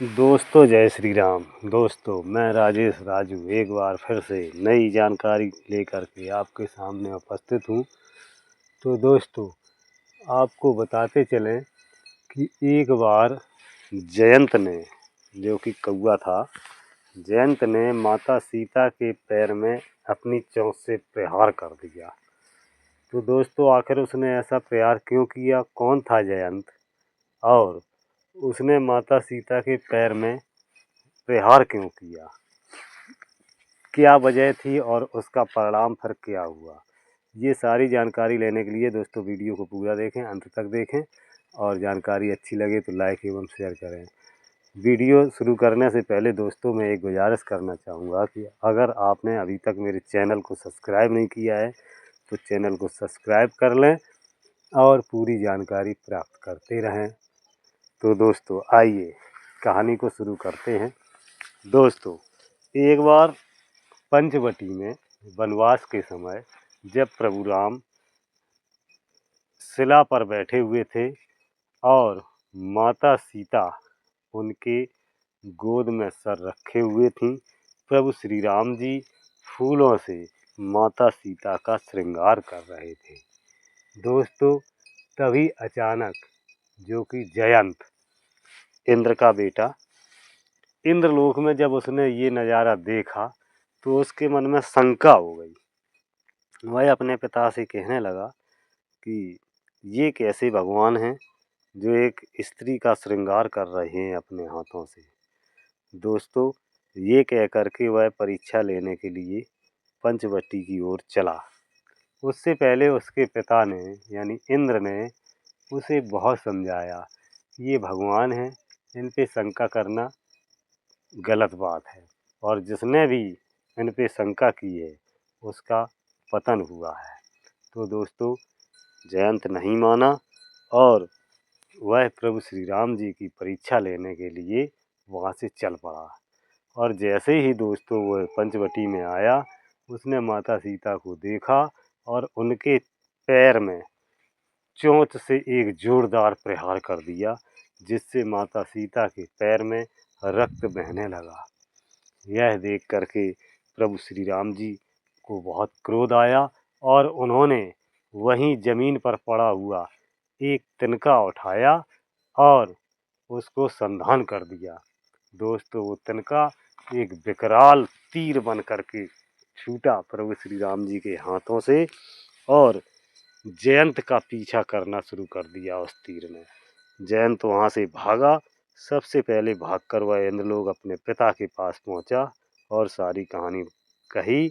दोस्तों जय श्री राम। दोस्तों मैं राजेश राजू एक बार फिर से नई जानकारी लेकर के आपके सामने उपस्थित हूँ। तो दोस्तों आपको बताते चलें कि एक बार जयंत ने, जो कि कौआ था, जयंत ने माता सीता के पैर में अपनी चोंच से प्रहार कर दिया। तो दोस्तों आखिर उसने ऐसा प्रहार क्यों किया, कौन था जयंत, और उसने माता सीता के पैर में प्रहार क्यों किया, क्या वजह थी और उसका परिणाम फिर क्या हुआ, ये सारी जानकारी लेने के लिए दोस्तों वीडियो को पूरा देखें, अंत तक देखें और जानकारी अच्छी लगे तो लाइक एवं शेयर करें। वीडियो शुरू करने से पहले दोस्तों मैं एक गुजारिश करना चाहूँगा कि अगर आपने अभी तक मेरे चैनल को सब्सक्राइब नहीं किया है तो चैनल को सब्सक्राइब कर लें और पूरी जानकारी प्राप्त करते रहें। तो दोस्तों आइए कहानी को शुरू करते हैं। दोस्तों एक बार पंचवटी में वनवास के समय जब प्रभु राम शिला पर बैठे हुए थे और माता सीता उनके गोद में सर रखे हुए थीं, प्रभु श्री राम जी फूलों से माता सीता का श्रृंगार कर रहे थे। दोस्तों तभी अचानक, जो कि जयंत इंद्र का बेटा, इंद्रलोक में जब उसने ये नज़ारा देखा तो उसके मन में शंका हो गई। वह अपने पिता से कहने लगा कि ये कैसे भगवान हैं जो एक स्त्री का श्रृंगार कर रहे हैं अपने हाथों से। दोस्तों ये कह कर के वह परीक्षा लेने के लिए पंचवटी की ओर चला। उससे पहले उसके पिता ने यानी इंद्र ने उसे बहुत समझाया, ये भगवान हैं, इन पे शंका करना गलत बात है, और जिसने भी इन पे शंका की है उसका पतन हुआ है। तो दोस्तों जयंत नहीं माना और वह प्रभु श्री राम जी की परीक्षा लेने के लिए वहाँ से चल पड़ा। और जैसे ही दोस्तों वह पंचवटी में आया, उसने माता सीता को देखा और उनके पैर में चोंच से एक जोरदार प्रहार कर दिया, जिससे माता सीता के पैर में रक्त बहने लगा। यह देख करके प्रभु श्री राम जी को बहुत क्रोध आया और उन्होंने वहीं जमीन पर पड़ा हुआ एक तिनका उठाया और उसको संधान कर दिया। दोस्तों वो तिनका एक विकराल तीर बन करके छूटा प्रभु श्री राम जी के हाथों से और जयंत का पीछा करना शुरू कर दिया उस तीर ने। जयंत वहाँ से भागा। सबसे पहले भागकर वह इंद्रलोक अपने पिता के पास पहुँचा और सारी कहानी कही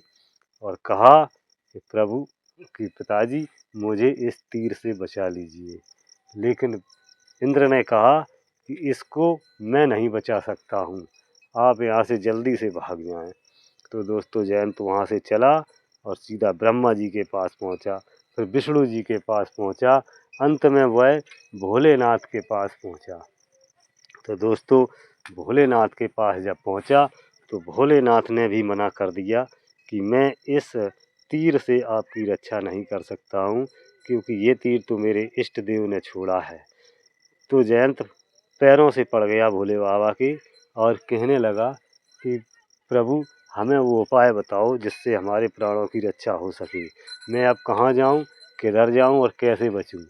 और कहा कि प्रभु कि पिताजी मुझे इस तीर से बचा लीजिए। लेकिन इंद्र ने कहा कि इसको मैं नहीं बचा सकता हूँ, आप यहाँ से जल्दी से भाग जाएं। तो दोस्तों जयंत वहाँ से चला और सीधा ब्रह्मा जी के पास पहुँचा, फिर विष्णु जी के पास पहुँचा, अंत में वह भोलेनाथ के पास पहुँचा। तो दोस्तों भोलेनाथ के पास जब पहुँचा तो भोलेनाथ ने भी मना कर दिया कि मैं इस तीर से आपकी रक्षा नहीं कर सकता हूँ, क्योंकि ये तीर तो मेरे इष्ट देव ने छोड़ा है। तो जयंत पैरों से पड़ गया भोले बाबा के और कहने लगा कि प्रभु हमें वो उपाय बताओ जिससे हमारे प्राणों की रक्षा हो सके। मैं अब कहाँ जाऊँ, किधर जाऊँ और कैसे बचूँ।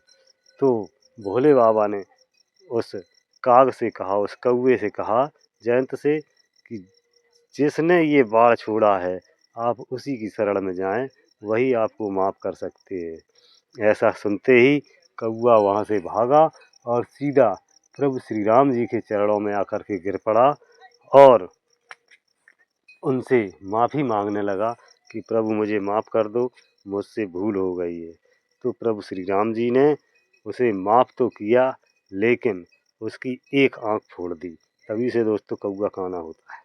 तो भोले बाबा ने उस काग से कहा, उस कौवे से कहा जयंत से कि जिसने ये बाण छोड़ा है आप उसी की शरण में जाएं, वही आपको माफ़ कर सकते हैं। ऐसा सुनते ही कौवा वहाँ से भागा और सीधा प्रभु श्री राम जी के चरणों में आकर के गिर पड़ा और उनसे माफ़ी मांगने लगा कि प्रभु मुझे माफ़ कर दो, मुझसे भूल हो गई है। तो प्रभु श्री राम जी ने उसे माफ़ तो किया, लेकिन उसकी एक आँख फोड़ दी। तभी से दोस्तों कौवा काना होता है।